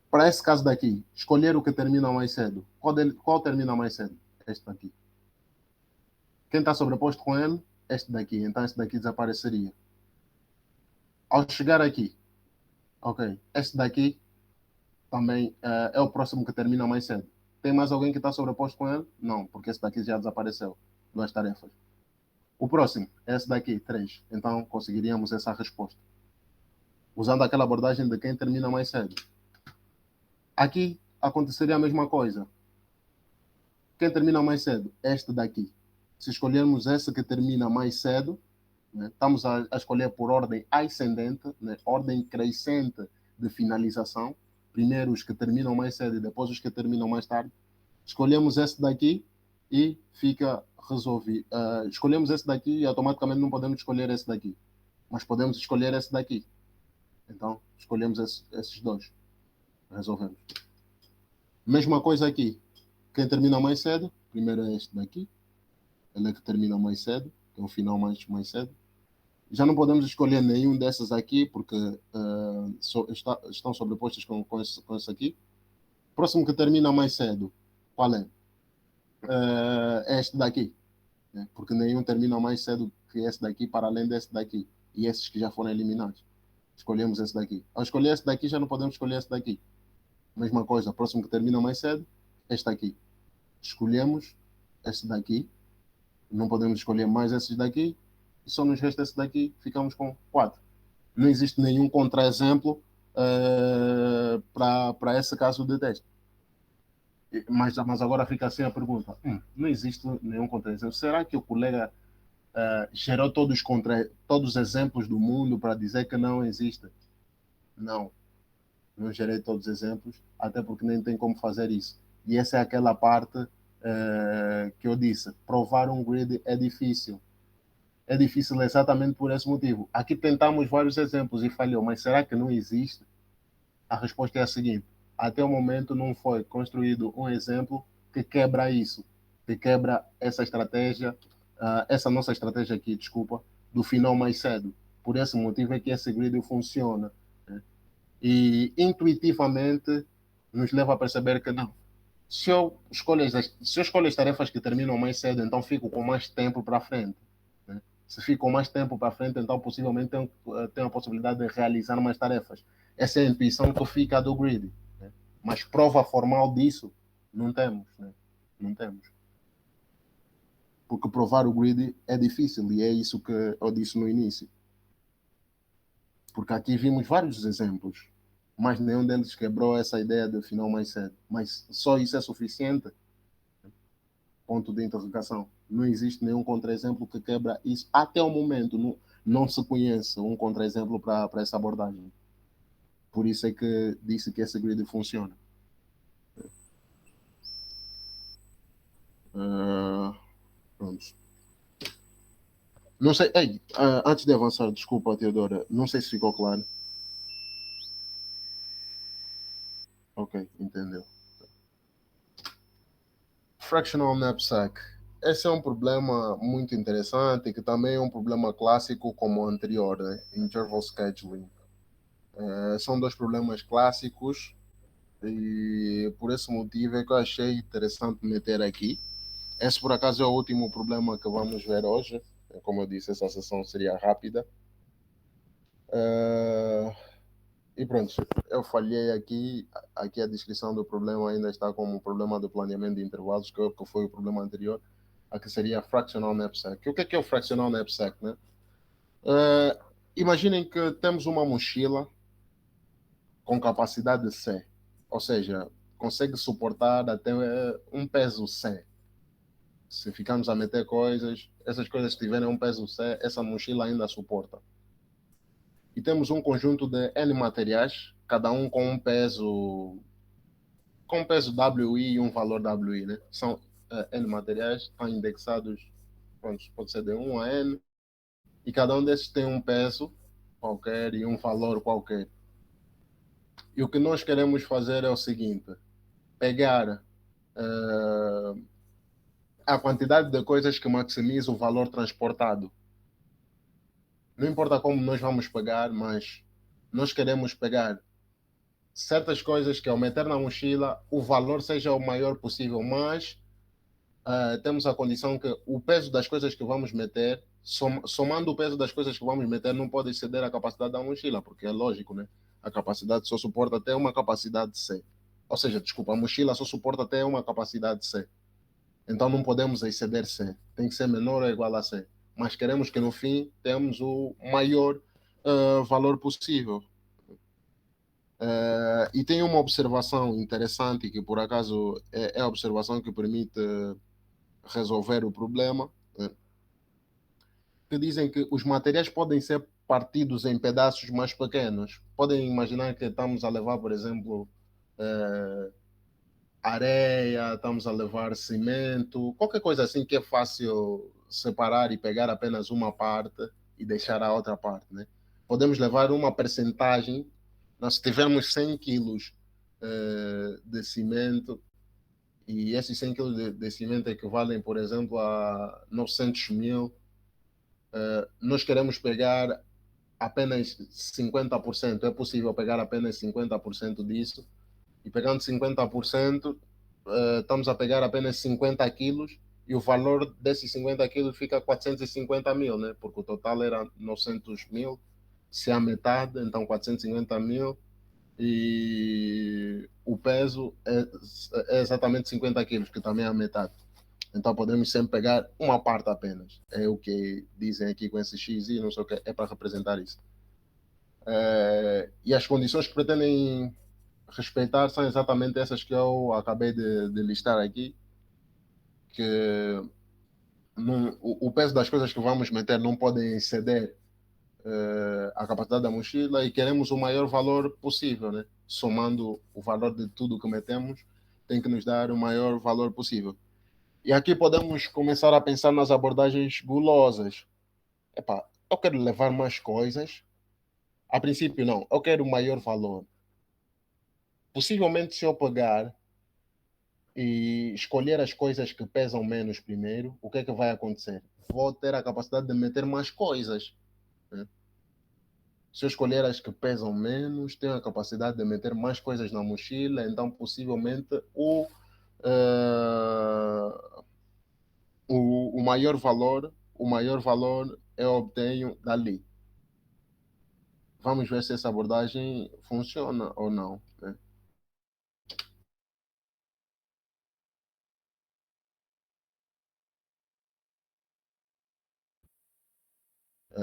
Para esse caso daqui, escolher o que termina mais cedo. Qual termina mais cedo? Este daqui. Quem está sobreposto com ele? Este daqui. Então, este daqui desapareceria. Ao chegar aqui, ok, este daqui também é o próximo que termina mais cedo. Tem mais alguém que está sobreposto com ele? Não, porque esse daqui já desapareceu. 2 tarefas. O próximo, esse daqui, 3. Então, conseguiríamos essa resposta. Usando aquela abordagem de quem termina mais cedo. Aqui aconteceria a mesma coisa. Quem termina mais cedo? Este daqui. Se escolhermos esse que termina mais cedo, né, estamos a escolher por ordem ascendente, né, ordem crescente de finalização. Primeiro os que terminam mais cedo e depois os que terminam mais tarde. Escolhemos esse daqui e fica resolvido. Escolhemos esse daqui e automaticamente não podemos escolher esse daqui. Mas podemos escolher esse daqui. Então, escolhemos esses dois. Resolvemos. Mesma coisa aqui. Quem termina mais cedo, primeiro é este daqui. Ele é que termina mais cedo, que é o final mais cedo. Já não podemos escolher nenhum desses aqui, porque estão sobrepostos com esse aqui. Próximo que termina mais cedo, qual é? É este daqui. Né? Porque nenhum termina mais cedo que esse daqui, para além desse daqui. E esses que já foram eliminados. Escolhemos esse daqui. Ao escolher esse daqui, já não podemos escolher esse daqui. Mesma coisa, próximo que termina mais cedo, este aqui. Escolhemos este daqui. Não podemos escolher mais esses daqui. E só nos resta esse daqui, ficamos com 4. Não existe nenhum contra-exemplo para esse caso de teste. Mas agora fica assim a pergunta: não existe nenhum contra-exemplo. Será que o colega gerou todos os exemplos do mundo para dizer que não existe? Não, não gerei todos os exemplos, até porque nem tem como fazer isso. E essa é aquela parte que eu disse: provar um grid é difícil. É difícil exatamente por esse motivo. Aqui tentamos vários exemplos e falhou, mas será que não existe? A resposta é a seguinte: até o momento não foi construído um exemplo que quebra isso, que quebra essa estratégia, essa nossa estratégia aqui, desculpa, do final mais cedo. Por esse motivo é que esse grid funciona. Né? E intuitivamente nos leva a perceber que não. Se eu escolho as tarefas que terminam mais cedo, então fico com mais tempo para frente. Né? Se fico com mais tempo para frente, então possivelmente tenho a possibilidade de realizar mais tarefas. Essa é a intuição que fica do grid. Né? Mas prova formal disso não temos. Né? Não temos. Porque provar o grid é difícil e é isso que eu disse no início. Porque aqui vimos vários exemplos, mas nenhum deles quebrou essa ideia de final mais cedo. Mas só isso é suficiente? Ponto de interrogação. Não existe nenhum contra-exemplo que quebra isso. Até o momento, não se conhece um contra-exemplo para essa abordagem. Por isso é que disse que esse grid funciona. Pronto. Não sei, ei, antes de avançar, desculpa, Teodora, não sei se ficou claro. Ok, entendeu. Fractional knapsack. Esse é um problema muito interessante, que também é um problema clássico como o anterior, né? Interval scheduling. São dois problemas clássicos e por esse motivo é que eu achei interessante meter aqui. Esse, por acaso, é o último problema que vamos ver hoje. Como eu disse, essa sessão seria rápida. E pronto, eu falhei aqui. Aqui a descrição do problema ainda está como problema do planeamento de intervalos, que foi o problema anterior. Aqui seria fractional knapsack. O que é o fractional knapsack, né? Uh, Imaginem que temos uma mochila com capacidade C, ou seja, consegue suportar até um peso C. Se ficarmos a meter coisas, essas coisas que tiverem um peso C, essa mochila ainda suporta. E temos um conjunto de N materiais, cada um com um peso WI e um valor WI, né? São N materiais, estão indexados, pode ser de 1 a N, e cada um desses tem um peso qualquer e um valor qualquer. E o que nós queremos fazer é o seguinte: pegar a quantidade de coisas que maximiza o valor transportado. Não importa como nós vamos pegar, mas nós queremos pegar certas coisas que ao meter na mochila o valor seja o maior possível, mas temos a condição que o peso das coisas que vamos meter, somando o peso das coisas que vamos meter, não pode exceder a capacidade da mochila, porque é lógico, né? A capacidade só suporta até uma capacidade C. Ou seja, desculpa, a mochila só suporta até uma capacidade C. Então não podemos exceder C. Tem que ser menor ou igual a C. Mas queremos que no fim temos o maior valor possível. E tem uma observação interessante que por acaso é a observação que permite resolver o problema, né? Que dizem que os materiais podem ser partidos em pedaços mais pequenos. Podem imaginar que estamos a levar, por exemplo, areia, estamos a levar cimento, qualquer coisa assim que é fácil separar e pegar apenas uma parte e deixar a outra parte, né? Podemos levar uma percentagem, nós se tivermos 100 quilos de cimento, e esses 100 quilos de cimento equivalem, por exemplo, a 900 mil, nós queremos pegar apenas 50%. É possível pegar apenas 50% disso. E pegando 50%, estamos a pegar apenas 50 quilos e o valor desses 50 quilos fica 450 mil, né? Porque o total era 900 mil, se é a metade, então 450 mil e o peso é exatamente 50 quilos, que também é a metade. Então podemos sempre pegar uma parte apenas. É o que dizem aqui com esse X e não sei o que, é para representar isso. E as condições que pretendem respeitar são exatamente essas que eu acabei de listar aqui, que o peso das coisas que vamos meter não podem exceder a capacidade da mochila e queremos o maior valor possível, né? Somando o valor de tudo que metemos, tem que nos dar o maior valor possível. E aqui podemos começar a pensar nas abordagens gulosas. Epá, eu quero levar mais coisas. A princípio, não. Eu quero o maior valor. Possivelmente, se eu pegar e escolher as coisas que pesam menos primeiro, o que é que vai acontecer? Vou ter a capacidade de meter mais coisas, né? Se eu escolher as que pesam menos, tenho a capacidade de meter mais coisas na mochila, então possivelmente uh, o maior valor eu obtenho dali. Vamos ver se essa abordagem funciona ou não, né?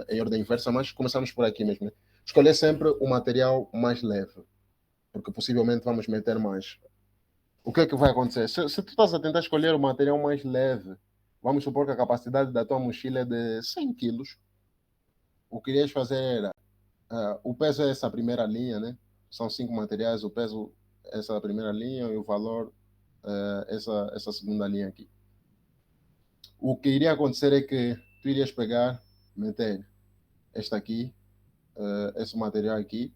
Em ordem inversa, mas começamos por aqui mesmo, né? Escolher sempre o material mais leve, porque possivelmente vamos meter mais. O que é que vai acontecer? Se tu estás a tentar escolher o material mais leve, vamos supor que a capacidade da tua mochila é de 100 quilos. O que irias fazer era, o peso é essa primeira linha, né? São 5 materiais, o peso é essa primeira linha e o valor é essa segunda linha aqui. O que iria acontecer é que tu irias pegar, meter esta aqui, esse material aqui,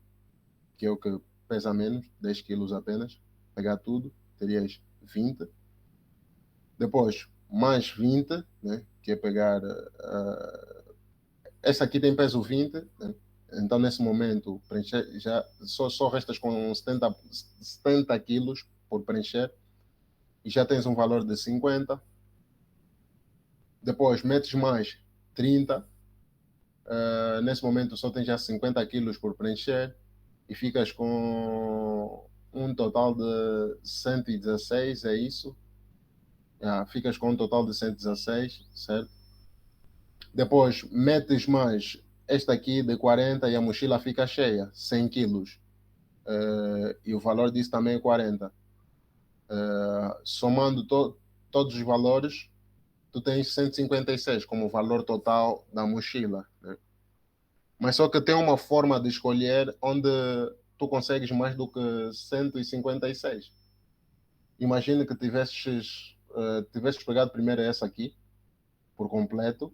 que é o que pesa menos, 10 quilos apenas, pegar tudo, terias 20. Depois, mais 20, né, que é pegar. Essa aqui tem peso 20, né? Então nesse momento preencher, já só restas com 70 quilos por preencher e já tens um valor de 50. Depois metes mais 30. Nesse momento só tens já 50 quilos por preencher e ficas com um total de 116, é isso? Ficas com um total de 116, certo? Depois metes mais esta aqui de 40 e a mochila fica cheia, 100 quilos. E o valor disso também é 40. Somando todos os valores, tu tens 156 como valor total da mochila, né? Mas só que tem uma forma de escolher onde tu consegues mais do que 156. Imagina que tivesses pegado primeiro essa aqui, por completo.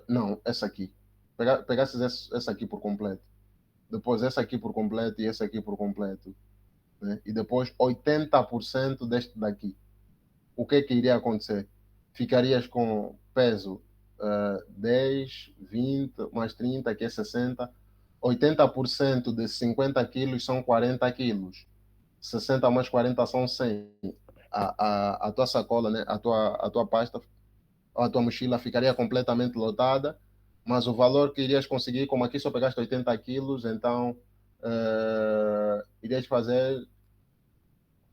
Não, essa aqui. Pegasses essa aqui por completo. Depois essa aqui por completo e essa aqui por completo. Né? E depois 80% deste daqui. O que iria acontecer? Ficarias com peso 10, 20, mais 30, que é 60. 80% de 50 quilos são 40 quilos. 60 mais 40 são 100. A tua sacola, né? A tua pasta, a tua mochila ficaria completamente lotada, mas o valor que irias conseguir, como aqui só pegaste 80 quilos, então irias fazer.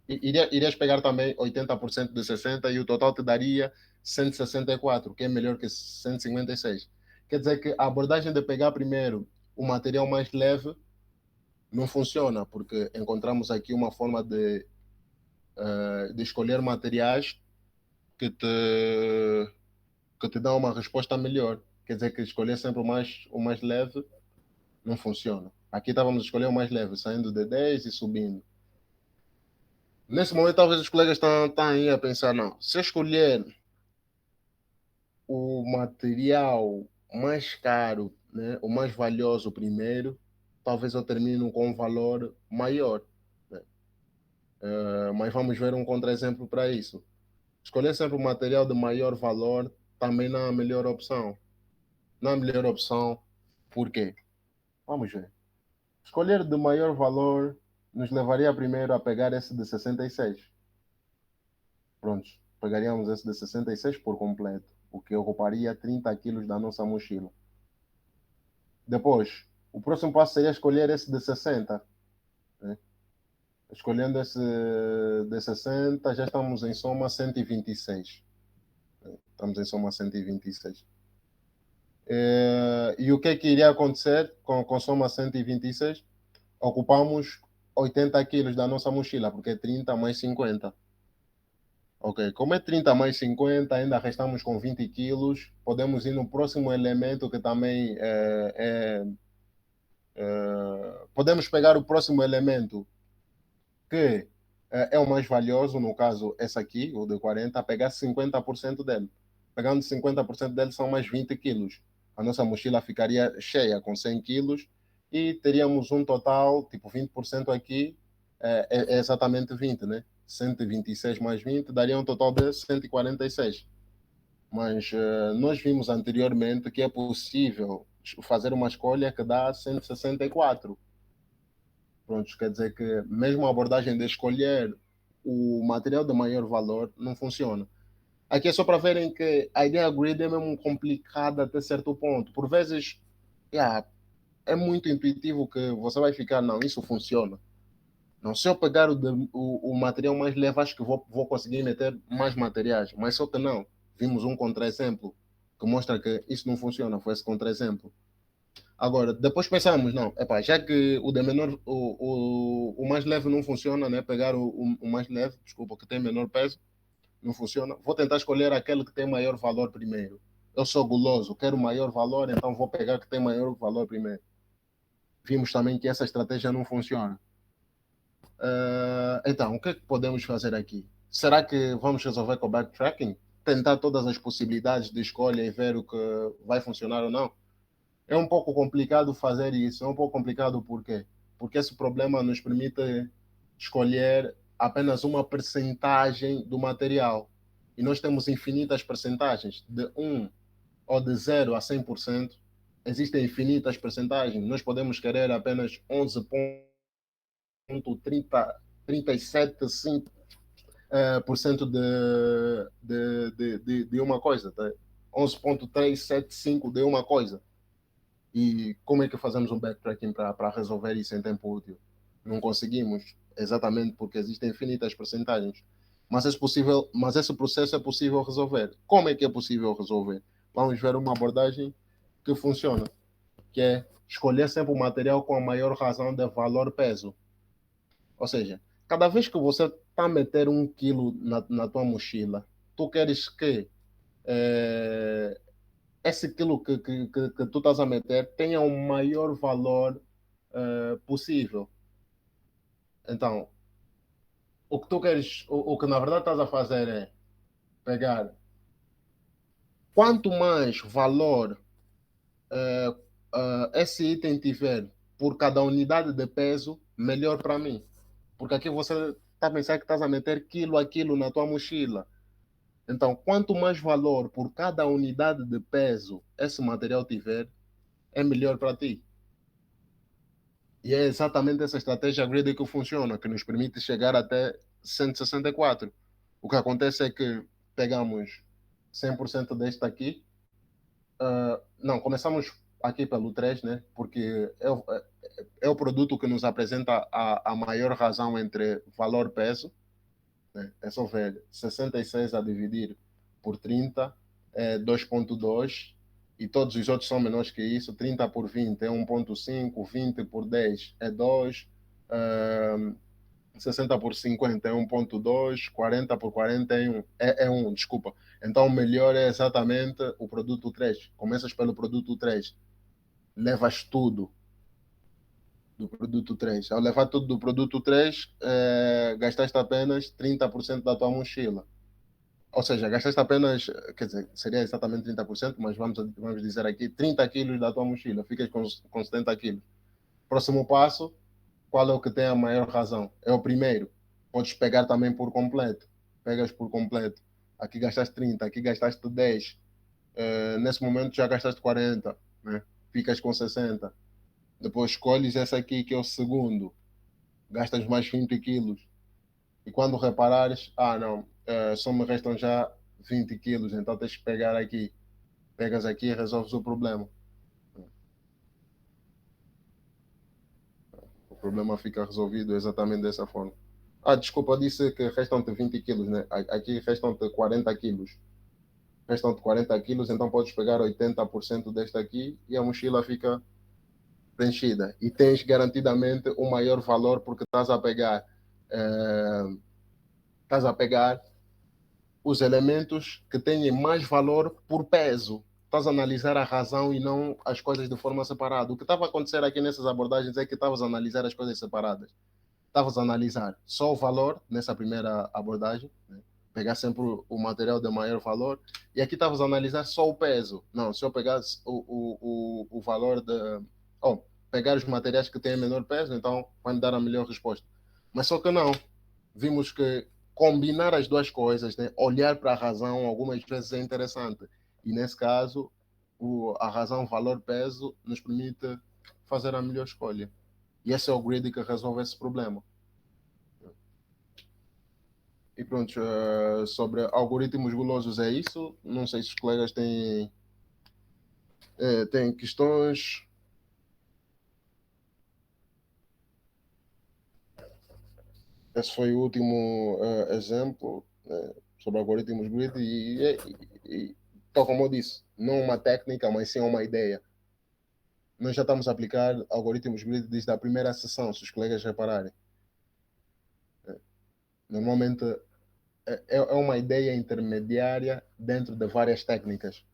Irias pegar também 80% de 60 e o total te daria 164, que é melhor que 156. Quer dizer que a abordagem de pegar primeiro o material mais leve não funciona, porque encontramos aqui uma forma de escolher materiais que te dão uma resposta melhor. Quer dizer que escolher sempre o mais leve não funciona. Aqui estávamos a escolher o mais leve, saindo de 10 e subindo. Nesse momento, talvez os colegas estão aí a pensar, não, se eu escolher o material mais caro, né, o mais valioso primeiro, talvez eu termine com um valor maior. Né? Mas vamos ver um contra-exemplo para isso. Escolher sempre o material de maior valor também não é a melhor opção. Não é a melhor opção, por quê? Vamos ver. Escolher de maior valor nos levaria primeiro a pegar esse de 66. Prontos, pegaríamos esse de 66 por completo, o que ocuparia 30 quilos da nossa mochila. Depois, o próximo passo seria escolher esse de 60. Né? Escolhendo esse de 60, já estamos em soma 126. Né? Estamos em soma 126. E o que iria acontecer com soma 126? Ocupamos 80 quilos da nossa mochila, porque é 30 mais 50. Ok, como é 30 mais 50, ainda restamos com 20 quilos. Podemos ir no próximo elemento que também podemos pegar o próximo elemento que é o mais valioso, no caso, esse aqui, o de 40, pegar 50% dele. Pegando 50% dele são mais 20 quilos. A nossa mochila ficaria cheia com 100 quilos e teríamos um total, tipo 20% aqui, é exatamente 20, né? 126 mais 20 daria um total de 146. Mas nós vimos anteriormente que é possível fazer uma escolha que dá 164. Pronto, quer dizer que mesmo a abordagem de escolher o material de maior valor não funciona. Aqui é só para verem que a ideia grid é mesmo complicada até certo ponto. Por vezes, é muito intuitivo que você vai ficar, não, isso funciona. Não, se eu pegar o material mais leve, acho que vou conseguir meter mais materiais. Mas só que não. Vimos um contra-exemplo que mostra que isso não funciona. Foi esse contra-exemplo. Agora, depois pensamos, não, epá, já que o de menor, o mais leve não funciona, né? Pegar o mais leve, desculpa, que tem menor peso, não funciona. Vou tentar escolher aquele que tem maior valor primeiro. Eu sou guloso, quero maior valor, então vou pegar o que tem maior valor primeiro. Vimos também que essa estratégia não funciona. Então, o que é que podemos fazer aqui? Será que vamos resolver com o backtracking? Tentar todas as possibilidades de escolha e ver o que vai funcionar ou não? É um pouco complicado fazer isso. É um pouco complicado por quê? Porque esse problema nos permite escolher apenas uma percentagem do material. E nós temos infinitas percentagens, de 1 ou de 0 a 100%. Existem infinitas percentagens. Nós podemos querer apenas 11,37,5% por cento de uma coisa. Tá? 11,375 de uma coisa. E como é que fazemos um backtracking para resolver isso em tempo útil? Não conseguimos, exatamente porque existem infinitas percentagens. Mas esse processo é possível resolver. Como é que é possível resolver? Vamos ver uma abordagem que funciona, que é escolher sempre o material com a maior razão de valor-peso. Ou seja, cada vez que você está a meter 1 quilo na tua mochila, tu queres que esse quilo que tu estás a meter tenha o maior valor possível. Então, o que tu queres, o que na verdade estás a fazer é pegar quanto mais valor esse item tiver por cada unidade de peso, melhor para mim. Porque aqui você está a pensar que estás a meter quilo a quilo na tua mochila. Então, quanto mais valor por cada unidade de peso esse material tiver, é melhor para ti. E é exatamente essa estratégia greedy que funciona, que nos permite chegar até 164. O que acontece é que pegamos 100% deste aqui. Não, começamos aqui pelo 3, né? Porque é o produto que nos apresenta a maior razão entre valor-peso. Né? É só ver 66 a dividir por 30 é 2,2 e todos os outros são menores que isso. 30 por 20 é 1,5, 20 por 10 é 2, 60 por 50 é 1,2, 40 por 40 é 1, desculpa. Então o melhor é exatamente o produto 3. Começas pelo produto 3, levas tudo do produto 3. Ao levar tudo do produto 3, gastaste apenas 30% da tua mochila. Ou seja, gastaste apenas, quer dizer, seria exatamente 30%, mas vamos dizer aqui 30 quilos da tua mochila, ficas com 70 quilos. Próximo passo, qual é o que tem a maior razão? É o primeiro. Podes pegar também por completo. Pegas por completo. Aqui gastaste 30, aqui gastaste 10. Nesse momento já gastaste 40, né? Ficas com 60. Depois escolhes esse aqui que é o segundo. Gastas mais 20 quilos. E quando reparares, não, só me restam já 20 quilos, então tens que pegar aqui. Pegas aqui e resolves o problema. O problema fica resolvido exatamente dessa forma. Desculpa, eu disse que restam-te 20 quilos, né? Aqui restam-te 40 quilos. Restam-te 40 quilos, então podes pegar 80% deste aqui e a mochila fica preenchida. E tens garantidamente o maior valor porque estás a pegar os elementos que têm mais valor por peso. Estás a analisar a razão e não as coisas de forma separada. O que estava a acontecer aqui nessas abordagens é que estavas a analisar as coisas separadas. Estavas a analisar só o valor nessa primeira abordagem, né? Pegar sempre o material de maior valor, e aqui estavas a analisar só o peso. Não, se eu pegasse o valor de. Oh, pegar os materiais que têm menor peso, então vai me dar a melhor resposta. Mas só que não. Vimos que combinar as duas coisas, né? Olhar para a razão, algumas vezes é interessante. E nesse caso, a razão, valor, peso, nos permite fazer a melhor escolha. E esse é o grid que resolve esse problema. E pronto, sobre algoritmos gulosos é isso. Não sei se os colegas têm questões. Esse foi o último exemplo sobre algoritmos grid tal como eu disse, não uma técnica, mas sim uma ideia. Nós já estamos a aplicar algoritmos grid desde a primeira sessão, se os colegas repararem. Normalmente é uma ideia intermediária dentro de várias técnicas.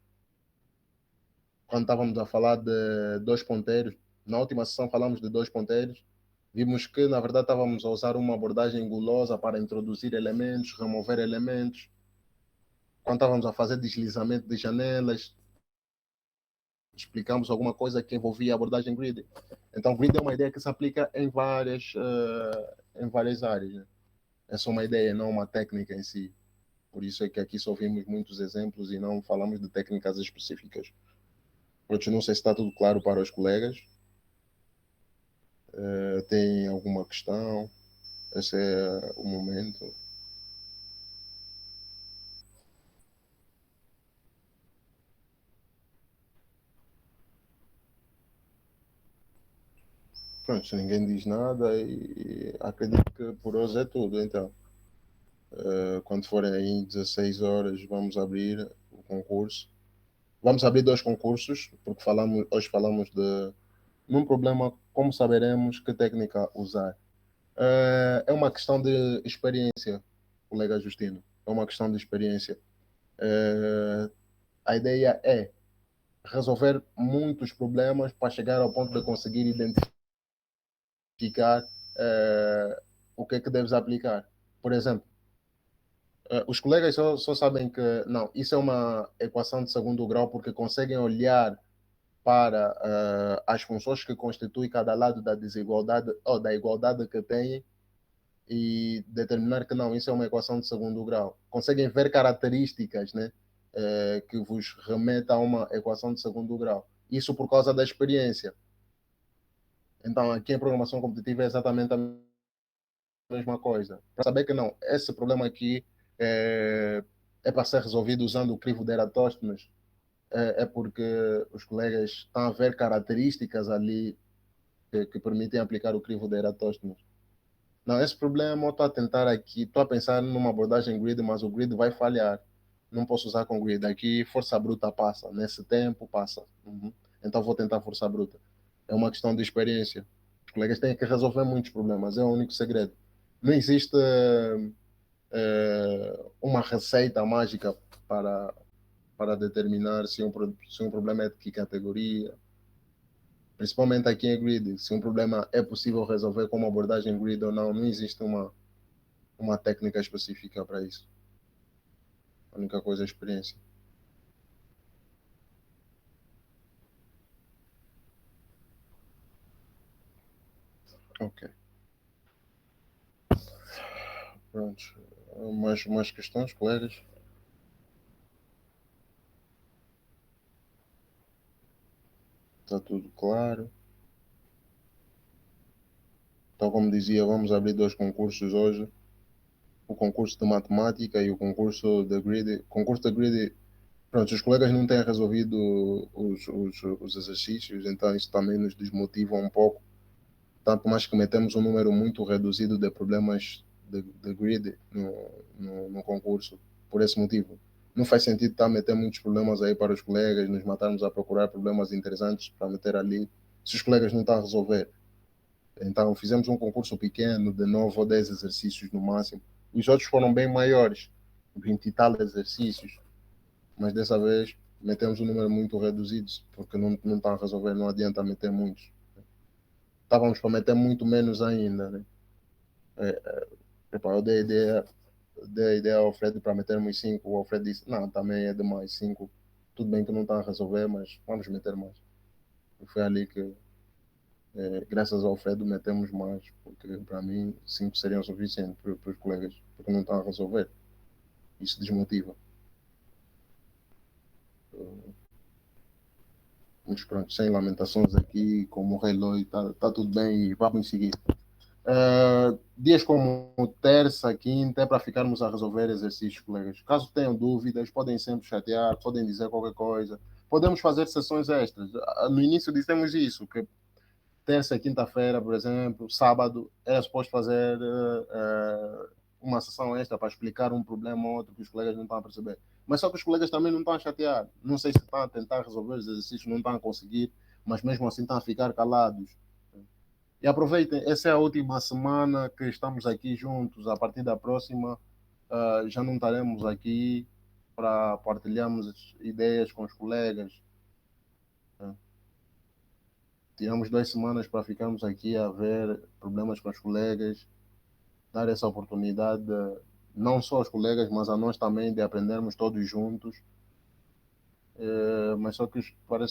Quando estávamos a falar de dois ponteiros, na última sessão falamos de dois ponteiros, vimos que na verdade estávamos a usar uma abordagem gulosa para introduzir elementos, remover elementos. Quando estávamos a fazer deslizamento de janelas, explicamos alguma coisa que envolvia a abordagem grid. Então, grid é uma ideia que se aplica em várias áreas. Né? É só uma ideia, não uma técnica em si. Por isso é que aqui só vimos muitos exemplos e não falamos de técnicas específicas. Eu não sei se está tudo claro para os colegas. Tem alguma questão? Esse é o momento. pronto, se ninguém diz nada, e acredito que por hoje é tudo. Então, quando forem aí 16 horas, vamos abrir o concurso. Vamos abrir dois concursos, porque hoje falamos de num problema, como saberemos que técnica usar. É uma questão de experiência, colega Justino. É uma questão de experiência. A ideia é resolver muitos problemas para chegar ao ponto de conseguir identificar o que é que deves aplicar. Por exemplo, os colegas só sabem que não, isso é uma equação de segundo grau porque conseguem olhar para as funções que constituem cada lado da desigualdade ou da igualdade que têm e determinar que não, isso é uma equação de segundo grau. Conseguem ver características, né, que vos remetam a uma equação de segundo grau. Isso por causa da experiência. Então, aqui em programação competitiva é exatamente a mesma coisa. Para saber que não, esse problema aqui é para ser resolvido usando o crivo de Eratóstenes, é porque os colegas estão a ver características ali que permitem aplicar o crivo de Eratóstenes. Não, esse problema eu estou a tentar aqui, estou a pensar numa abordagem grid, mas o grid vai falhar. Não posso usar com grid. Aqui força bruta passa, nesse tempo passa. Uhum. Então vou tentar força bruta. É uma questão de experiência. Os colegas têm que resolver muitos problemas, é o único segredo. Não existe uma receita mágica para, para determinar se um problema é de que categoria, principalmente aqui em grid, se um problema é possível resolver com uma abordagem grid ou não, não existe uma técnica específica para isso. A única coisa é a experiência. Ok. Pronto. Mais questões, colegas? Está tudo claro. Então, como dizia, vamos abrir dois concursos hoje. O concurso de matemática e o concurso de grid. Concurso de grid, pronto, os colegas não têm resolvido os exercícios, então isso também nos desmotiva um pouco. Tanto mais que metemos um número muito reduzido de problemas de grid no concurso, por esse motivo. Não faz sentido estar a meter muitos problemas aí para os colegas, nos matarmos a procurar problemas interessantes para meter ali, se os colegas não estão a resolver. Então, fizemos um concurso pequeno, de 9 ou 10 exercícios no máximo. Os outros foram bem maiores, 20 e tal exercícios, mas dessa vez metemos um número muito reduzido, porque não estão a resolver, não adianta meter muitos. Estávamos para meter muito menos ainda, né? Epa, eu dei a ideia ao Alfredo para metermos 5. O Alfredo disse: não, também é demais 5. Tudo bem que não está a resolver, mas vamos meter mais. E foi ali que, graças ao Alfredo, metemos mais, porque para mim 5 seriam suficientes para os colegas, porque não estão a resolver. Isso desmotiva. Mas pronto, sem lamentações aqui, como o Rei Loi, tá tudo bem e vamos seguir. Dias como terça, quinta, é para ficarmos a resolver exercícios, colegas. Caso tenham dúvidas, podem sempre chatear, podem dizer qualquer coisa. Podemos fazer sessões extras. No início dissemos isso, que terça e quinta-feira, por exemplo, sábado, era suposto fazer uma sessão extra para explicar um problema ou outro que os colegas não estão a perceber. Mas só que os colegas também não estão a chatear. Não sei se estão a tentar resolver os exercícios, não estão a conseguir, mas mesmo assim estão a ficar calados. E aproveitem, essa é a última semana que estamos aqui juntos. A partir da próxima, já não estaremos aqui para partilharmos ideias com os colegas. Tiramos 2 semanas para ficarmos aqui a ver problemas com os colegas, dar essa oportunidade, não só aos colegas, mas a nós também, de aprendermos todos juntos. Mas só que parece